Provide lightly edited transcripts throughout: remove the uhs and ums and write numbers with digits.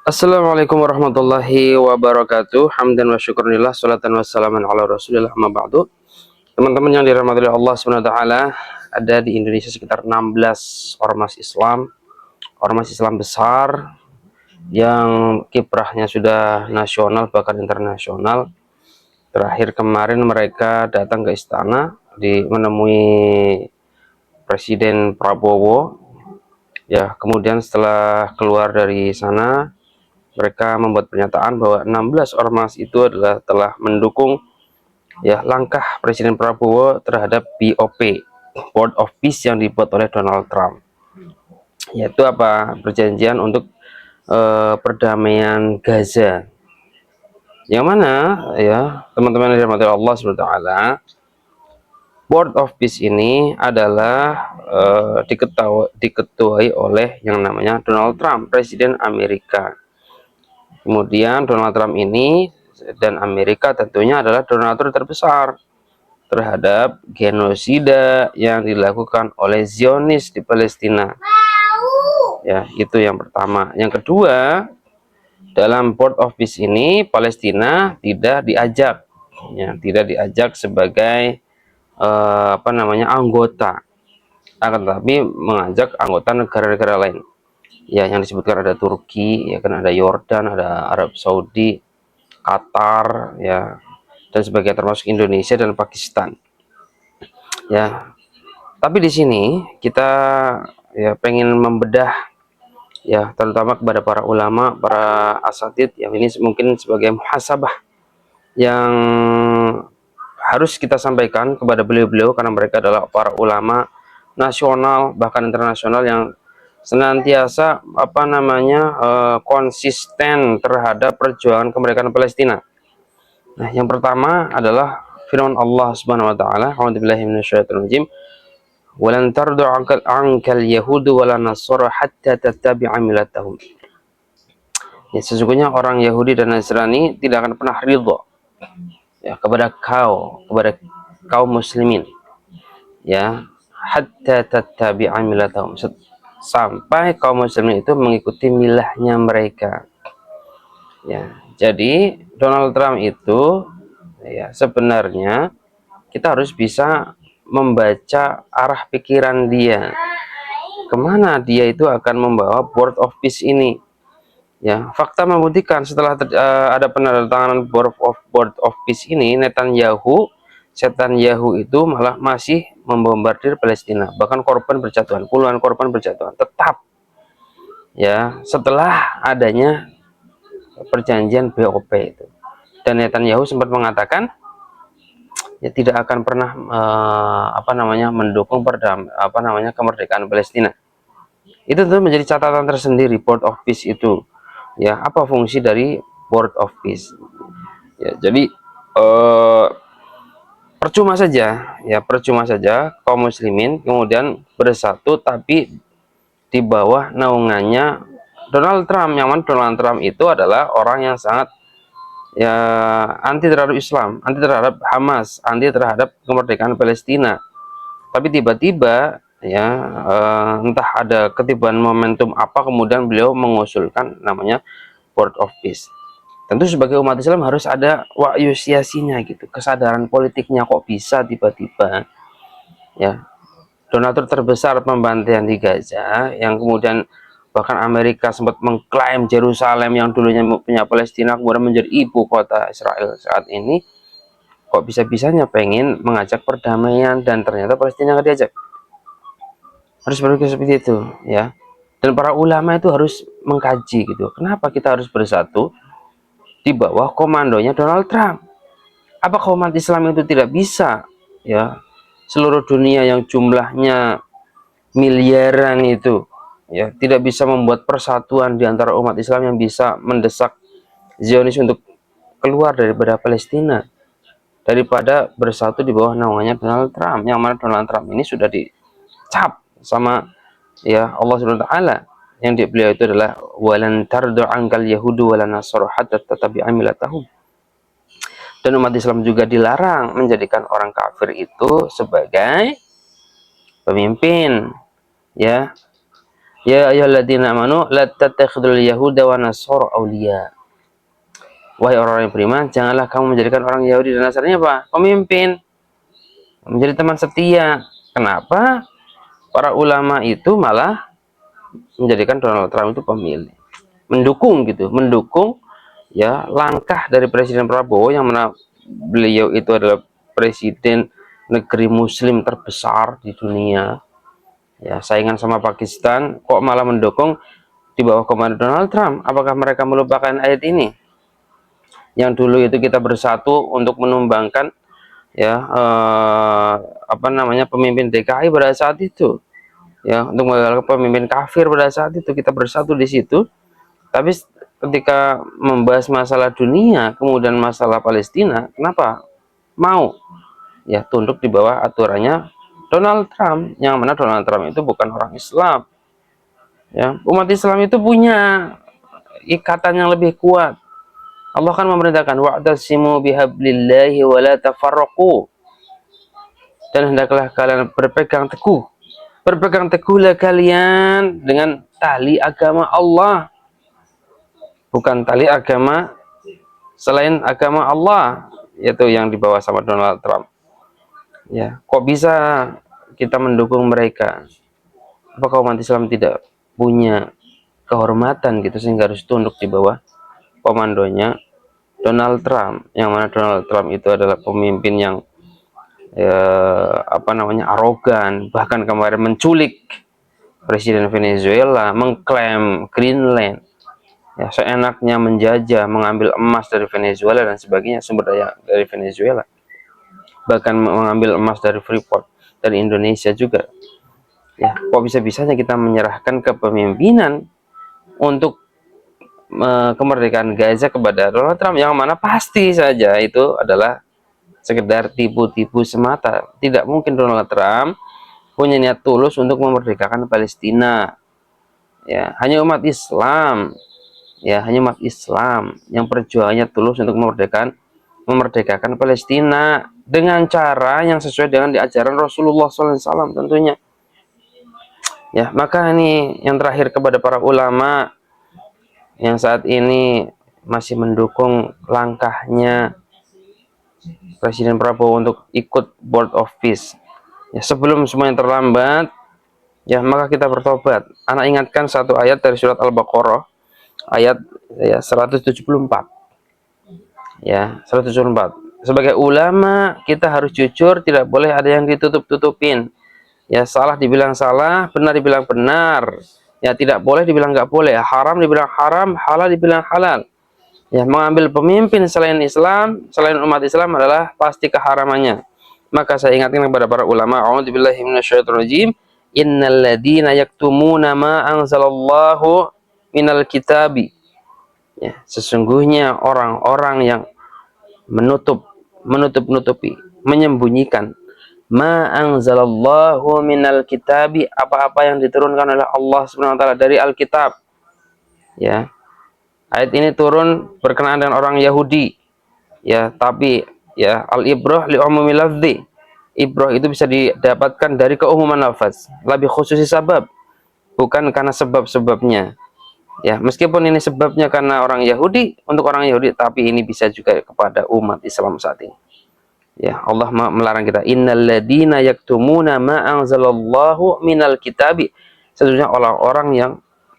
Assalamualaikum warahmatullahi wabarakatuh. Hamdan wa syukurillah, salatan wassalaman ala rasulillah, amma ba'du. Teman-teman yang dirahmati oleh Allah SWT, ada di Indonesia sekitar 16 ormas Islam besar yang kiprahnya sudah nasional bahkan internasional. Terakhir kemarin mereka datang ke istana menemui Presiden Prabowo. Ya, kemudian setelah keluar dari sana, mereka membuat pernyataan bahwa 16 ormas itu adalah telah mendukung langkah Presiden Prabowo terhadap BOP, Board of Peace, yang dibuat oleh Donald Trump, yaitu apa, perjanjian untuk perdamaian Gaza, yang mana ya teman-teman yang dirahmati Allah SWT, Board of Peace ini adalah diketuai oleh yang namanya Donald Trump, Presiden Amerika. Kemudian Donald Trump ini dan Amerika tentunya adalah donatur terbesar terhadap genosida yang dilakukan oleh Zionis di Palestina. Ya, itu yang pertama. Yang kedua, dalam Board of Peace ini Palestina tidak diajak, tidak diajak sebagai anggota, akan tetapi mengajak anggota negara-negara lain. Ya, yang disebutkan ada Turki, ya kan, ada Yordan, ada Arab Saudi, Qatar, ya, dan sebagainya, termasuk Indonesia dan Pakistan. Ya, tapi di sini kita pengen membedah, ya, terutama kepada para ulama, para asatid yang ini mungkin sebagai muhasabah yang harus kita sampaikan kepada beliau-beliau, karena mereka adalah para ulama nasional bahkan internasional yang senantiasa konsisten terhadap perjuangan kemerdekaan Palestina. Nah, yang pertama adalah firman Allah Subhanahu wa taala, a'udzubillahi minasyaitonirrajim, "Walan tardu 'ankal yahudu walan nasara hatta tattabi'a millatahum." Ya, sesungguhnya orang Yahudi dan Nasrani tidak akan pernah ridho kepada kaum muslimin, ya, hatta tattabi'a millatahum, sampai kaum muslimin itu mengikuti milahnya mereka. Ya, jadi Donald Trump itu sebenarnya kita harus bisa membaca arah pikiran dia, kemana dia itu akan membawa Board of Peace ini. Ya, fakta membuktikan setelah ada penandatanganan Board of Peace ini, setan Yahoo itu malah masih membombardir Palestina, bahkan puluhan korban berjatuhan tetap, ya, setelah adanya perjanjian BOP itu. Dan Netanyahu sempat mengatakan tidak akan pernah mendukung kemerdekaan Palestina. Itu tentu menjadi catatan tersendiri Board of Peace itu. Ya, apa fungsi dari Board of Peace? Ya, jadi percuma saja kaum muslimin kemudian bersatu tapi di bawah naungannya Donald Trump. Yang mana Donald Trump itu adalah orang yang sangat anti terhadap Islam, anti terhadap Hamas, anti terhadap kemerdekaan Palestina. Tapi tiba-tiba entah ada ketiban momentum apa, kemudian beliau mengusulkan namanya Board of Peace. Tentu sebagai umat Islam harus ada wa'yu siyasinya gitu, kesadaran politiknya. Kok bisa tiba-tiba donatur terbesar pembantaian di Gaza, yang kemudian bahkan Amerika sempat mengklaim Yerusalem yang dulunya punya Palestina kemudian menjadi ibu kota Israel saat ini, kok bisa-bisanya pengen mengajak perdamaian dan ternyata Palestina nggak diajak. Harus berpikir seperti itu, ya. Dan para ulama itu harus mengkaji gitu, kenapa kita harus bersatu di bawah komandonya Donald Trump. Apakah umat Islam itu tidak bisa, seluruh dunia yang jumlahnya miliaran itu, tidak bisa membuat persatuan di antara umat Islam yang bisa mendesak Zionis untuk keluar daripada Palestina, daripada bersatu di bawah naungannya Donald Trump, yang mana Donald Trump ini sudah dicap sama Allah Subhanahu wa taala, yang beliau itu adalah walan tardu ankal yahudu walan nasara hatta tattabi'a millatahum. Dan umat Islam juga dilarang menjadikan orang kafir itu sebagai pemimpin, Ya ayyuhalladzina amanu la tattakhidul yahuda wa nasara awliya. Wahai orang-orang yang beriman, janganlah kamu menjadikan orang Yahudi dan Nasrani apa? Pemimpin, menjadi teman setia. Kenapa? Para ulama itu malah menjadikan Donald Trump itu pemilih, mendukung gitu, mendukung ya langkah dari Presiden Prabowo yang mana beliau itu adalah presiden negeri Muslim terbesar di dunia, ya saingan sama Pakistan, kok malah mendukung di bawah komando Donald Trump. Apakah mereka melupakan ayat ini? Yang dulu itu kita bersatu untuk menumbangkan ya apa namanya pemimpin DKI pada saat itu, ya untuk mengalahkan pemimpin kafir pada saat itu, kita bersatu di situ. Tapi ketika membahas masalah dunia, kemudian masalah Palestina, kenapa mau ya tunduk di bawah aturannya Donald Trump, yang mana Donald Trump itu bukan orang Islam, ya umat Islam itu punya ikatan yang lebih kuat. Allah kan memerintahkan wa'tasimu bihablillahi wa la tafarraqu, dan hendaklah kalian berpegang teguhlah kalian dengan tali agama Allah, bukan tali agama selain agama Allah, yaitu yang dibawa sama Donald Trump. Ya, kok bisa kita mendukung mereka? Apakah umat Islam tidak punya kehormatan gitu sehingga harus tunduk di bawah komandonya Donald Trump, yang mana Donald Trump itu adalah pemimpin yang apa namanya arogan, bahkan kemarin menculik presiden Venezuela, mengklaim Greenland, ya seenaknya menjajah, mengambil emas dari Venezuela dan sebagainya, sumber daya dari Venezuela, bahkan mengambil emas dari Freeport dari Indonesia juga. Ya, kok bisa-bisanya kita menyerahkan kepemimpinan untuk kemerdekaan Gaza kepada Donald Trump, yang mana pasti saja itu adalah sekedar tipu-tipu semata. Tidak mungkin Donald Trump punya niat tulus untuk memerdekakan Palestina. Ya, hanya umat Islam, ya hanya umat Islam yang perjuangannya tulus untuk memerdekakan Palestina dengan cara yang sesuai dengan diajaran Rasulullah SAW tentunya. Ya, maka ini yang terakhir kepada para ulama yang saat ini masih mendukung langkahnya Presiden Prabowo untuk ikut Board of Peace. Ya, sebelum semuanya terlambat, ya maka kita bertobat. Anak ingatkan satu ayat dari surat Al-Baqarah, ayat ya 174. Ya, 174. Sebagai ulama, kita harus jujur, tidak boleh ada yang ditutup-tutupin. Ya, salah dibilang salah, benar dibilang benar. Ya, tidak boleh dibilang nggak boleh, haram dibilang haram, halal dibilang halal. Ya, mengambil pemimpin selain Islam, selain umat Islam adalah pasti keharamannya. Maka saya ingatkan kepada para ulama, a'udzubillahi minasyaitonirrajim, innal ladzina yaktumuna ma anzalallahu minal kitabi. Ya, sesungguhnya orang-orang yang menutupi, menyembunyikan ma anzalallahu minal kitabi, apa-apa yang diturunkan oleh Allah Subhanahu wa taala dari Alkitab. Ya. Ayat ini turun berkenaan dengan orang Yahudi. Ya, tapi ya al-ibrah li umumi lafzi. Ibrah itu bisa didapatkan dari keumuman lafaz, lebih khususi sabab, bukan karena sebab-sebabnya. Ya, meskipun ini sebabnya karena orang Yahudi, untuk orang Yahudi, tapi ini bisa juga kepada umat Islam saat ini. Ya, Allah melarang kita, innalladzina yaktumuna ma anzalallahu minal kitabi. Sesungguhnya orang-orang yang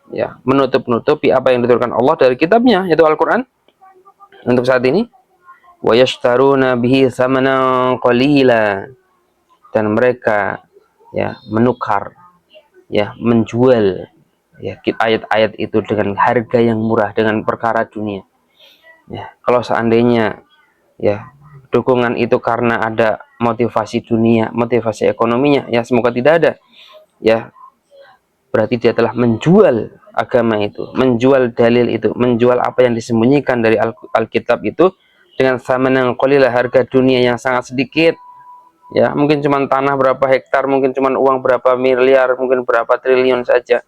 ya menutup-nutupi apa yang diturunkan Allah dari kitabnya, yaitu Al-Qur'an untuk saat ini, wa yashtaruna bihi thamanan qalila, dan mereka ya menukar, ya menjual ya ayat-ayat itu dengan harga yang murah, dengan perkara dunia. Ya, kalau seandainya ya dukungan itu karena ada motivasi dunia, motivasi ekonominya, ya semoga tidak ada. Ya, berarti dia telah menjual agama itu, menjual dalil itu, menjual apa yang disembunyikan dari Alkitab itu dengan thamanan qalilah, harga dunia yang sangat sedikit. Ya, mungkin cuma tanah berapa hektar, mungkin cuma uang berapa miliar, mungkin berapa triliun saja.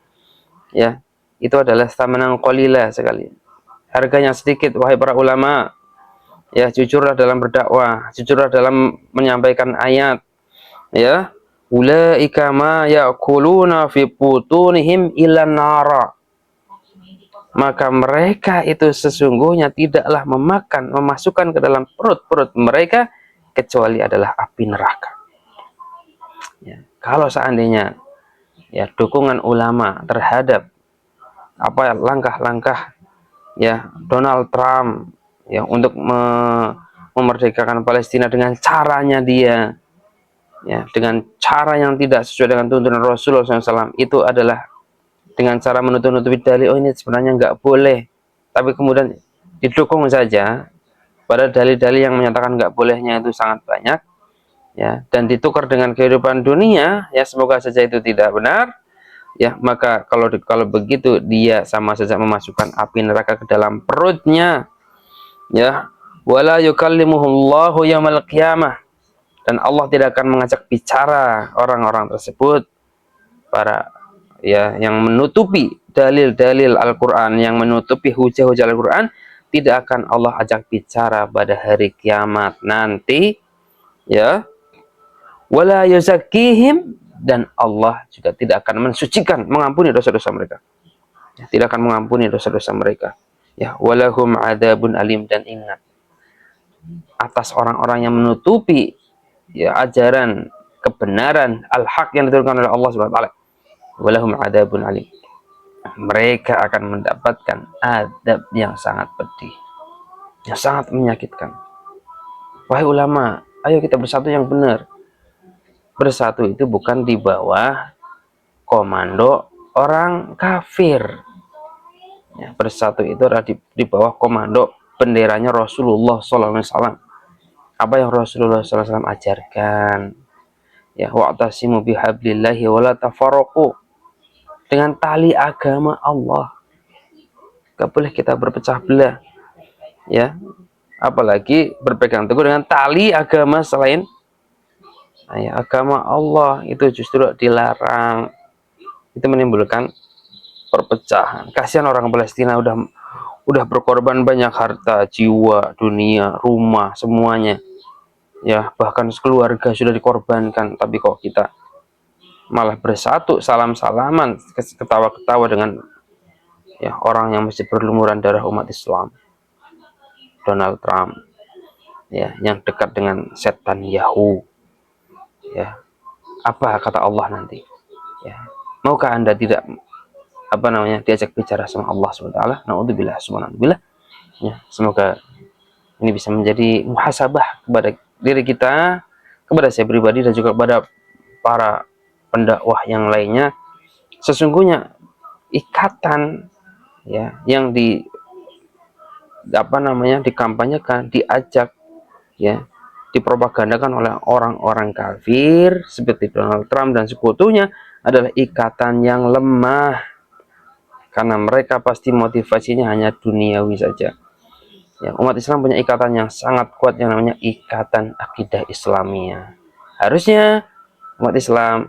Ya, itu adalah thamanan qalilah sekali. Harganya sedikit. Wahai para ulama, ya jujurlah dalam berdakwah, jujurlah dalam menyampaikan ayat, ya ulaika ma ya'kuluna fi butunihim illa nara. Maka mereka itu sesungguhnya tidaklah memasukkan ke dalam perut-perut mereka kecuali adalah api neraka. Ya, kalau seandainya ya dukungan ulama terhadap langkah-langkah ya Donald Trump ya untuk memerdekakan Palestina dengan caranya dia, ya dengan cara yang tidak sesuai dengan tuntunan Rasulullah SAW, itu adalah dengan cara menutup-nutupi dalil, oh ini sebenarnya nggak boleh, tapi kemudian didukung saja, pada dalil-dalil yang menyatakan nggak bolehnya itu sangat banyak, ya, dan ditukar dengan kehidupan dunia, ya semoga saja itu tidak benar, ya maka kalau begitu dia sama saja memasukkan api neraka ke dalam perutnya, ya. Wala yukallimuhullahu yaumal qiyamah, dan Allah tidak akan mengajak bicara orang-orang tersebut, para ya yang menutupi dalil-dalil Al-Qur'an, yang menutupi hujah-hujah Al-Qur'an, tidak akan Allah ajak bicara pada hari kiamat nanti, ya. Wala yuzakkihim, dan Allah juga tidak akan mensucikan, mengampuni dosa-dosa mereka. Ya, tidak akan mengampuni dosa-dosa mereka. Ya, walahum adzabun alim, dan ingat atas orang-orang yang menutupi ya ajaran kebenaran al-haq yang diturunkan oleh Allah Subhanahu wa taala. Walahum adzabun alim. Mereka akan mendapatkan adab yang sangat pedih, yang sangat menyakitkan. Wahai ulama, ayo kita bersatu yang benar. Bersatu itu bukan di bawah komando orang kafir. Ya, bersatu itu adalah di bawah komando benderanya Rasulullah SAW. Apa yang Rasulullah SAW ajarkan? Ya, wa'tasimu bihablillahi wala tafarraqu. Dengan tali agama Allah. Gak boleh kita berpecah belah. Ya, apalagi berpegang teguh dengan tali agama selain ya, agama Allah, itu justru dilarang. Itu menimbulkan perpecahan. Kasihan orang Palestina udah berkorban banyak harta, jiwa, dunia, rumah, semuanya. Ya, bahkan keluarga sudah dikorbankan, tapi kok kita malah bersatu, salam-salaman, ketawa-ketawa dengan ya orang yang masih berlumuran darah umat Islam. Donald Trump, ya, yang dekat dengan setan Yahoo. Ya, apa kata Allah nanti? Ya, maukah Anda tidak diajak bicara sama Allah SWT? Naudzubillah, subhanallah. Ya, semoga ini bisa menjadi muhasabah kepada diri kita, kepada saya pribadi, dan juga kepada para pendakwah yang lainnya. Sesungguhnya ikatan ya yang dikampanyekan, diajak, ya, dipropagandakan oleh orang-orang kafir seperti Donald Trump dan sekutunya adalah ikatan yang lemah, karena mereka pasti motivasinya hanya duniawi saja. Ya, umat Islam punya ikatan yang sangat kuat yang namanya ikatan akidah Islamiyah. Harusnya umat Islam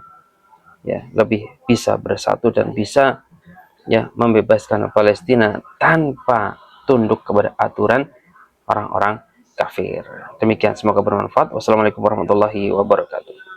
ya lebih bisa bersatu dan bisa ya membebaskan Palestina tanpa tunduk kepada aturan orang-orang kafir. Demikian, semoga bermanfaat. Wassalamualaikum warahmatullahi wabarakatuh.